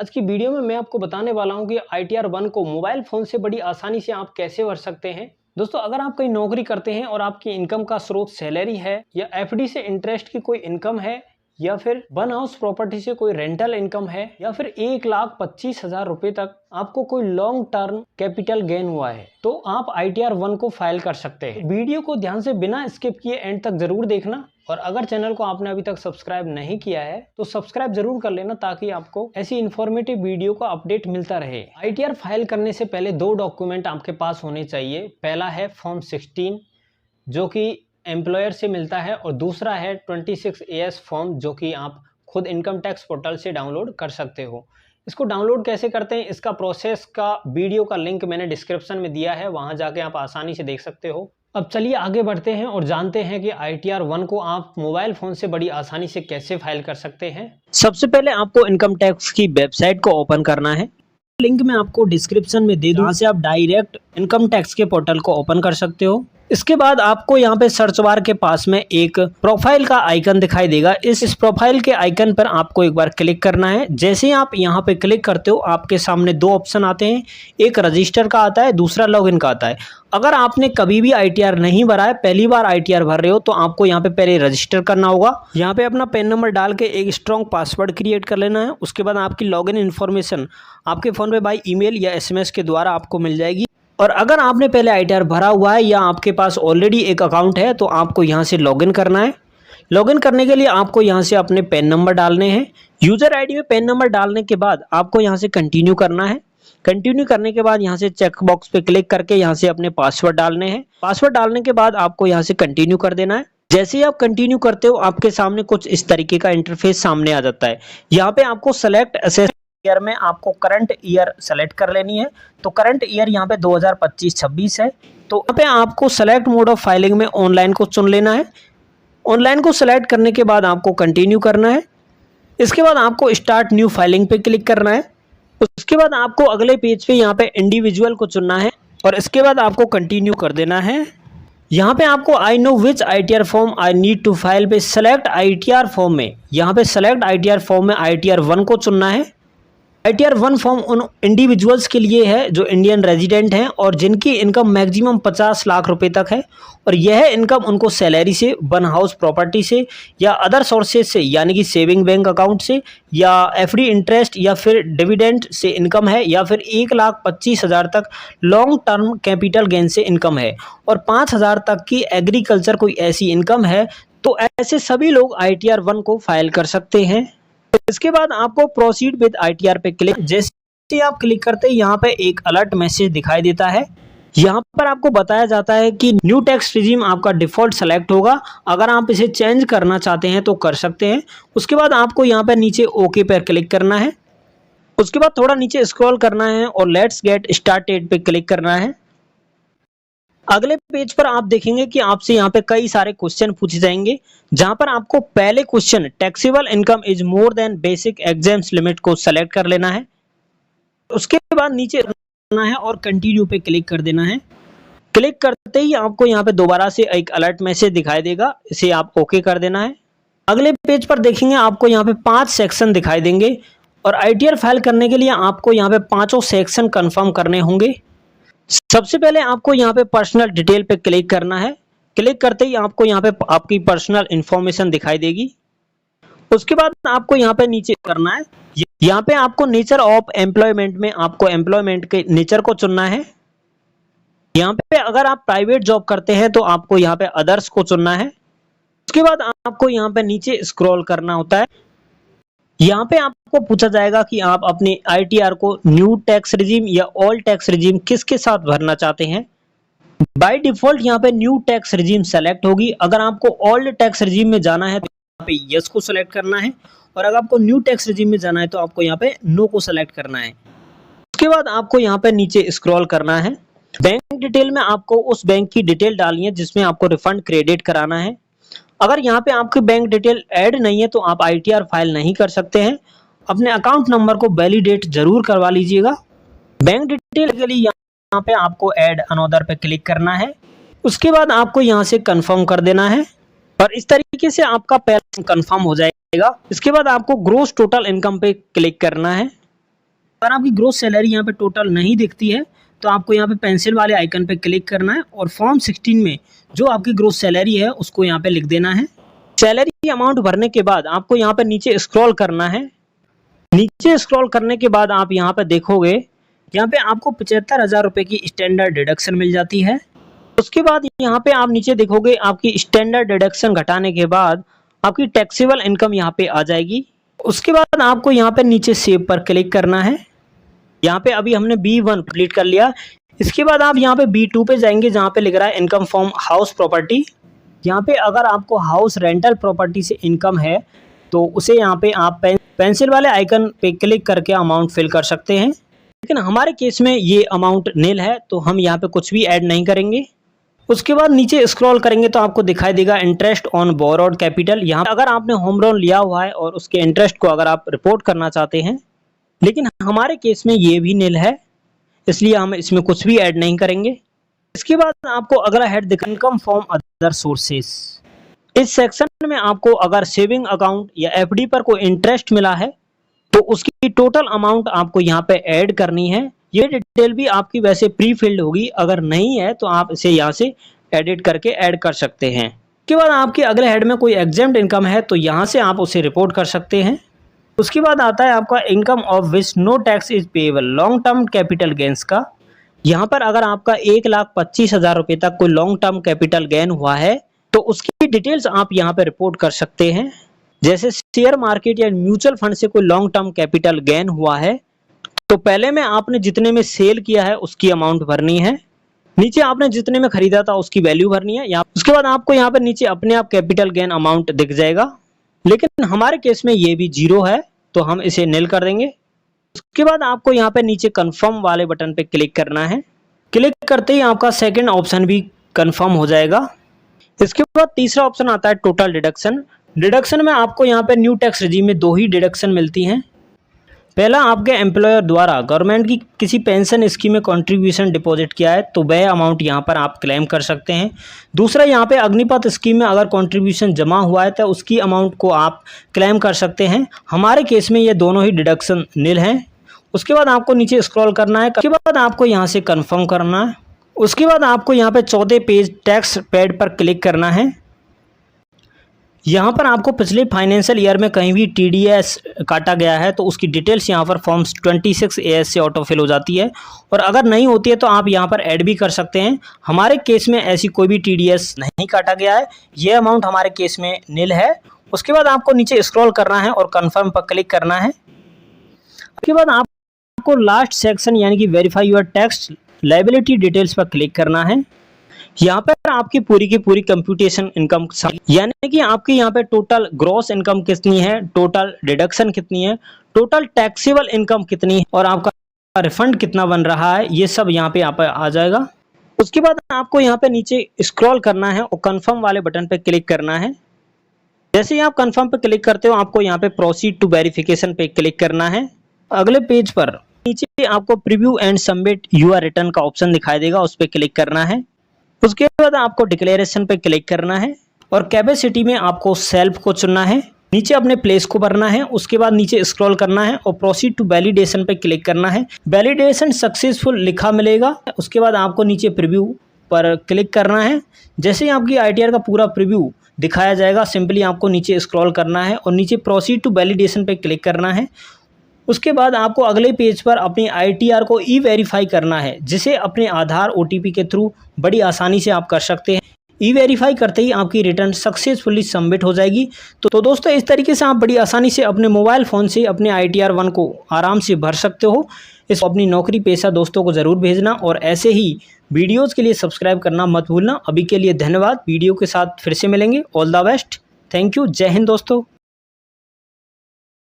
आज की वीडियो में मैं आपको बताने वाला हूं कि ITR 1 को मोबाइल फ़ोन से बड़ी आसानी से आप कैसे भर सकते हैं। दोस्तों, अगर आप कहीं नौकरी करते हैं और आपकी इनकम का स्रोत सैलरी है या FD से इंटरेस्ट की कोई इनकम है या फिर वन हाउस प्रॉपर्टी से कोई रेंटल इनकम है या फिर 1,25,000 रुपए तक आपको कोई लॉन्ग टर्म कैपिटल गेन हुआ है, तो आप ITR 1 को फाइल कर सकते हैं। वीडियो को ध्यान से बिना स्किप किए एंड तक जरूर देखना और अगर चैनल को आपने अभी तक सब्सक्राइब नहीं किया है तो सब्सक्राइब जरूर कर लेना ताकि आपको ऐसी इन्फॉर्मेटिव वीडियो का अपडेट मिलता रहे। ITR फाइल करने से पहले दो डॉक्यूमेंट आपके पास होने चाहिए। पहला है फॉर्म 16 जो कि एम्प्लॉयर से मिलता है और दूसरा है 26AS फॉर्म जो कि आप खुद इनकम टैक्स पोर्टल से डाउनलोड कर सकते हो। इसको डाउनलोड कैसे करते हैं, इसका प्रोसेस का वीडियो का लिंक मैंने डिस्क्रिप्शन में दिया है, वहां जाके आप आसानी से देख सकते हो। अब चलिए आगे बढ़ते हैं और जानते हैं कि ITR 1 को आप मोबाइल फोन से बड़ी आसानी से कैसे फाइल कर सकते हैं। सबसे पहले आपको इनकम टैक्स की वेबसाइट को ओपन करना है। लिंक मैं आपको डिस्क्रिप्शन में दे दूं, जहां से आप डायरेक्ट इनकम टैक्स के पोर्टल को ओपन कर सकते हो। इसके बाद आपको यहाँ पे सर्च बार के पास में एक प्रोफाइल का आइकन दिखाई देगा। इस प्रोफाइल के आइकन पर आपको एक बार क्लिक करना है। जैसे ही आप यहाँ पे क्लिक करते हो आपके सामने दो ऑप्शन आते हैं, एक रजिस्टर का आता है, दूसरा लॉगिन का आता है। अगर आपने कभी भी ITR नहीं भरा है, पहली बार ITR भर रहे हो, तो आपको यहाँ पे पहले रजिस्टर करना होगा। यहाँ पे अपना पैन नंबर डाल के एक स्ट्रॉन्ग पासवर्ड क्रिएट कर लेना है। उसके बाद आपकी लॉगिन इन्फॉर्मेशन आपके फ़ोन पे बाई ईमेल या SMS के द्वारा आपको मिल जाएगी। और अगर आपने पहले ITR भरा हुआ है या आपके पास ऑलरेडी एक अकाउंट है तो आपको यहाँ से लॉगिन करना है। लॉगिन करने के लिए आपको यहाँ से अपने पैन नंबर डालने हैं। यूज़र ID में पैन नंबर डालने के बाद आपको यहाँ से कंटिन्यू करना है। कंटिन्यू करने के बाद यहाँ से चेक बॉक्स पे क्लिक करके यहाँ से अपने पासवर्ड डालने हैं। पासवर्ड डालने के बाद आपको यहाँ से कंटिन्यू कर देना है। जैसे ही आप कंटिन्यू करते हो आपके सामने कुछ इस तरीके का इंटरफेस सामने आ जाता है। यहाँ पे आपको सेलेक्ट असेस ईयर में आपको करंट ईयर सेलेक्ट कर लेनी है। तो करंट ईयर यहाँ पे 2025-26 है। तो यहाँ पे आपको सेलेक्ट मोड ऑफ फाइलिंग में ऑनलाइन को चुन लेना है। ऑनलाइन को सेलेक्ट करने के बाद आपको कंटिन्यू करना है। इसके बाद आपको स्टार्ट न्यू फाइलिंग पे क्लिक करना है। उसके बाद आपको अगले पेज पे यहाँ पे इंडिविजुअल को चुनना है और इसके बाद आपको कंटिन्यू कर देना है। यहाँ पे आपको I know which ITR form I need to file पे सेलेक्ट ITR फॉर्म में यहाँ पे सेलेक्ट ITR फॉर्म में ITR 1 को चुनना है। ITR 1 फॉर्म उन इंडिविजुअल्स के लिए है जो इंडियन रेजिडेंट हैं और जिनकी इनकम मैक्सिमम 50 लाख रुपए तक है और यह इनकम उनको सैलरी से, वन हाउस प्रॉपर्टी से या अदर सोर्सेज से यानी कि सेविंग बैंक अकाउंट से या FD इंटरेस्ट या फिर डिविडेंड से इनकम है या फिर 1,25,000 तक लॉन्ग टर्म कैपिटल गेन से इनकम है और 5,000 तक की एग्रीकल्चर कोई ऐसी इनकम है, तो ऐसे सभी लोग ITR 1 को फाइल कर सकते हैं। इसके बाद आपको प्रोसीड विद ITR पे क्लिक, जैसे आप क्लिक करते हैं यहाँ पे एक अलर्ट मैसेज दिखाई देता है। यहाँ पर आपको बताया जाता है कि न्यू टैक्स रिजीम आपका डिफॉल्ट सेलेक्ट होगा। अगर आप इसे चेंज करना चाहते हैं तो कर सकते हैं। उसके बाद आपको यहाँ पे नीचे ओके पर क्लिक करना है। उसके बाद थोड़ा नीचे स्क्रॉल करना है और लेट्स गेट स्टार्टेड पे क्लिक करना है। अगले पेज पर आप देखेंगे कि आपसे यहाँ पे कई सारे क्वेश्चन पूछे जाएंगे, जहां पर आपको पहले question taxable income is more than basic exams limit को सेलेक्ट कर लेना है। उसके बाद नीचे करना है और कंटिन्यू पे क्लिक कर देना है। क्लिक करते ही आपको यहाँ पे दोबारा से एक अलर्ट मैसेज दिखाई देगा, इसे आप ओके कर देना है। अगले पेज पर देखेंगे आपको यहाँ पे 5 सेक्शन दिखाई देंगे और ITR फाइल करने के लिए आपको यहाँ पे पांचों सेक्शन कंफर्म करने होंगे। सबसे पहले आपको यहाँ पे पर्सनल डिटेल पे क्लिक करना है। क्लिक करते ही आपको यहाँ पे आपकी पर्सनल इंफॉर्मेशन दिखाई देगी। उसके बाद आपको यहाँ पे नीचे करना है। यहाँ पे आपको नेचर ऑफ एम्प्लॉयमेंट में आपको एम्प्लॉयमेंट के नेचर को चुनना है। यहाँ पे अगर आप प्राइवेट जॉब करते हैं तो आपको यहाँ पे अदर्स को चुनना है। उसके बाद आपको यहाँ पे नीचे स्क्रॉल करना होता है। यहाँ पे आपको पूछा जाएगा कि आप अपने ITR को न्यू टैक्स रिजीम या ओल्ड टैक्स रिजीम किसके साथ भरना चाहते हैं। बाय डिफॉल्ट यहाँ पे न्यू टैक्स रिजीम सेलेक्ट होगी। अगर आपको ओल्ड टैक्स रिजीम में जाना है तो यहाँ पे यस को सेलेक्ट करना है और अगर आपको न्यू टैक्स रिजीम में जाना है तो आपको यहाँ पे नो को सेलेक्ट करना है। उसके बाद आपको यहाँ पे नीचे स्क्रॉल करना है। बैंक डिटेल में आपको उस बैंक की डिटेल डालनी है जिसमें आपको रिफंड क्रेडिट कराना है। अगर यहाँ पे आपकी बैंक डिटेल ऐड नहीं है तो आप ITR फाइल नहीं कर सकते हैं। अपने अकाउंट नंबर को वैलिडेट जरूर करवा लीजिएगा। बैंक डिटेल के लिए यहाँ पे आपको ऐड अनदर पे क्लिक करना है। उसके बाद आपको यहाँ से कंफर्म कर देना है और इस तरीके से आपका पैन कंफर्म हो जाएगा। इसके बाद आपको ग्रोस टोटल इनकम पे क्लिक करना है। अगर आपकी ग्रोस सैलरी यहाँ पे टोटल नहीं दिखती है तो आपको यहाँ पे पेंसिल वाले आइकन पे क्लिक करना है और फॉर्म 16 में जो आपकी ग्रोस सैलरी है उसको यहाँ पे लिख देना है। सैलरी अमाउंट भरने के बाद आपको यहाँ पे नीचे स्क्रॉल करना है। नीचे स्क्रॉल करने के बाद आप यहाँ पे देखोगे यहाँ पे आपको 75,000 रुपये की स्टैंडर्ड डिडक्शन मिल जाती है। उसके बाद यहाँ पे आप नीचे देखोगे आपकी स्टैंडर्ड डिडक्शन घटाने के बाद आपकी टैक्सेबल इनकम यहाँ पे आ जाएगी। उसके बाद आपको यहाँ पे नीचे सेव पर क्लिक करना है। यहाँ पे अभी हमने B1 कंप्लीट कर लिया। इसके बाद आप यहाँ पे B2 पे जाएंगे जहाँ पे लिख रहा है इनकम फ्रॉम हाउस प्रॉपर्टी। यहाँ पे अगर आपको हाउस रेंटल प्रॉपर्टी से इनकम है तो उसे यहाँ पे आप पेंसिल वाले आइकन पे क्लिक करके अमाउंट फिल कर सकते हैं। लेकिन हमारे केस में ये अमाउंट नील है तो हम यहाँ पे कुछ भी ऐड नहीं करेंगे। उसके बाद नीचे स्क्रॉल करेंगे तो आपको दिखाई देगा इंटरेस्ट ऑन बोरोड कैपिटल। यहाँ अगर आपने होम लोन लिया हुआ है और उसके इंटरेस्ट को अगर आप रिपोर्ट करना चाहते हैं, लेकिन हमारे केस में ये भी नील है इसलिए हम इसमें कुछ भी ऐड नहीं करेंगे। इसके बाद आपको अगला हेड दिखा इनकम फ्रॉम अदर सोर्सेस। इस सेक्शन में आपको अगर सेविंग अकाउंट या एफडी पर कोई इंटरेस्ट मिला है तो उसकी टोटल अमाउंट आपको यहाँ पे ऐड करनी है। ये डिटेल भी आपकी वैसे प्री फिल्ड होगी, अगर नहीं है तो आप इसे यहाँ से एडिट करके ऐड कर सकते हैं। उसके बाद आपके अगले हेड में कोई एग्जेम्प्ट इनकम है तो यहाँ से आप उसे रिपोर्ट कर सकते हैं। उसके बाद आता है आपका income of which no tax is payable, long term capital gains का। यहाँ पर अगर आपका 1,25,000 रुपये तक कोई लॉन्ग टर्म कैपिटल गेन हुआ है तो उसकी डिटेल्स आप यहाँ पे रिपोर्ट कर सकते हैं। जैसे शेयर मार्केट या म्यूचुअल फंड से कोई लॉन्ग टर्म कैपिटल गेन हुआ है तो पहले में आपने जितने में सेल किया है उसकी अमाउंट भरनी है, नीचे आपने जितने में खरीदा था उसकी वैल्यू भरनी है। उसके बाद आपको यहाँ पे नीचे अपने आप कैपिटल गेन अमाउंट दिख जाएगा, लेकिन हमारे केस में ये भी 0 है तो हम इसे नील कर देंगे। उसके बाद आपको यहाँ पे नीचे कंफर्म वाले बटन पे क्लिक करना है। क्लिक करते ही आपका सेकंड ऑप्शन भी कंफर्म हो जाएगा। इसके बाद तीसरा ऑप्शन आता है टोटल डिडक्शन। डिडक्शन में आपको यहाँ पे न्यू टैक्स रेजिम में 2 ही डिडक्शन मिलती हैं। पहला आपके एम्प्लॉयर द्वारा गवर्नमेंट की किसी पेंशन स्कीम में कंट्रीब्यूशन डिपॉजिट किया है तो वह अमाउंट यहाँ पर आप क्लेम कर सकते हैं। दूसरा यहाँ पे अग्निपथ स्कीम में अगर कंट्रीब्यूशन जमा हुआ है तो उसकी अमाउंट को आप क्लेम कर सकते हैं। हमारे केस में ये दोनों ही डिडक्शन नील हैं। उसके बाद आपको नीचे स्क्रॉल करना है। उसके बाद आपको यहाँ से कन्फर्म करना है। उसके बाद आपको यहाँ पे 14 पेज टैक्स पैड पर क्लिक करना है। यहाँ पर आपको पिछले फाइनेंशियल ईयर में कहीं भी टीडीएस काटा गया है तो उसकी डिटेल्स यहाँ पर फॉर्म 26 AS से ऑटो फिल हो जाती है, और अगर नहीं होती है तो आप यहाँ पर ऐड भी कर सकते हैं। हमारे केस में ऐसी कोई भी टीडीएस नहीं काटा गया है, ये अमाउंट हमारे केस में नील है। उसके बाद आपको नीचे स्क्रॉल करना है और कन्फर्म पर क्लिक करना है। उसके बाद आपको लास्ट सेक्शन यानी कि verify your tax liability details पर क्लिक करना है। यहाँ पर आपकी पूरी की पूरी कंप्यूटेशन इनकम यानी कि आपकी यहाँ पे टोटल ग्रॉस इनकम कितनी है, टोटल डिडक्शन कितनी है, टोटल टैक्सेबल इनकम कितनी है और आपका रिफंड कितना बन रहा है, ये सब यहाँ पे आ जाएगा। उसके बाद आपको यहाँ पे नीचे स्क्रॉल करना है और कंफर्म वाले बटन पे क्लिक करना है। जैसे ही आप कंफर्म पे क्लिक करते हो आपको यहाँ पे प्रोसीड टू वेरिफिकेशन पे क्लिक करना है। अगले पेज पर नीचे आपको preview and submit your return का ऑप्शन दिखाई देगा, उस पर क्लिक करना है। उसके बाद आपको डिक्लेरेशन पे क्लिक करना है और कैपेसिटी में आपको सेल्फ को चुनना है। नीचे अपने प्लेस को भरना है। उसके बाद नीचे स्क्रॉल करना है और प्रोसीड टू वैलिडेशन पे क्लिक करना है। वैलिडेशन सक्सेसफुल लिखा मिलेगा। उसके बाद आपको नीचे प्रीव्यू पर क्लिक करना है। जैसे ही आपकी आईटीआर का पूरा प्रीव्यू दिखाया जाएगा, सिंपली आपको नीचे स्क्रॉल करना है और नीचे प्रोसीड टू वैलिडेशन पे क्लिक करना है। उसके बाद आपको अगले पेज पर अपनी आईटीआर को ई वेरीफाई करना है, जिसे अपने आधार ओटीपी के थ्रू बड़ी आसानी से आप कर सकते हैं। ई वेरीफाई करते ही आपकी रिटर्न सक्सेसफुली सबमिट हो जाएगी। तो दोस्तों, इस तरीके से आप बड़ी आसानी से अपने मोबाइल फ़ोन से अपने ITR 1 को आराम से भर सकते हो। इस अपनी नौकरी पेशा दोस्तों को ज़रूर भेजना और ऐसे ही वीडियोज़ के लिए सब्सक्राइब करना मत भूलना। अभी के लिए धन्यवाद। वीडियो के साथ फिर से मिलेंगे। All the best. Thank you. जय हिंद दोस्तों।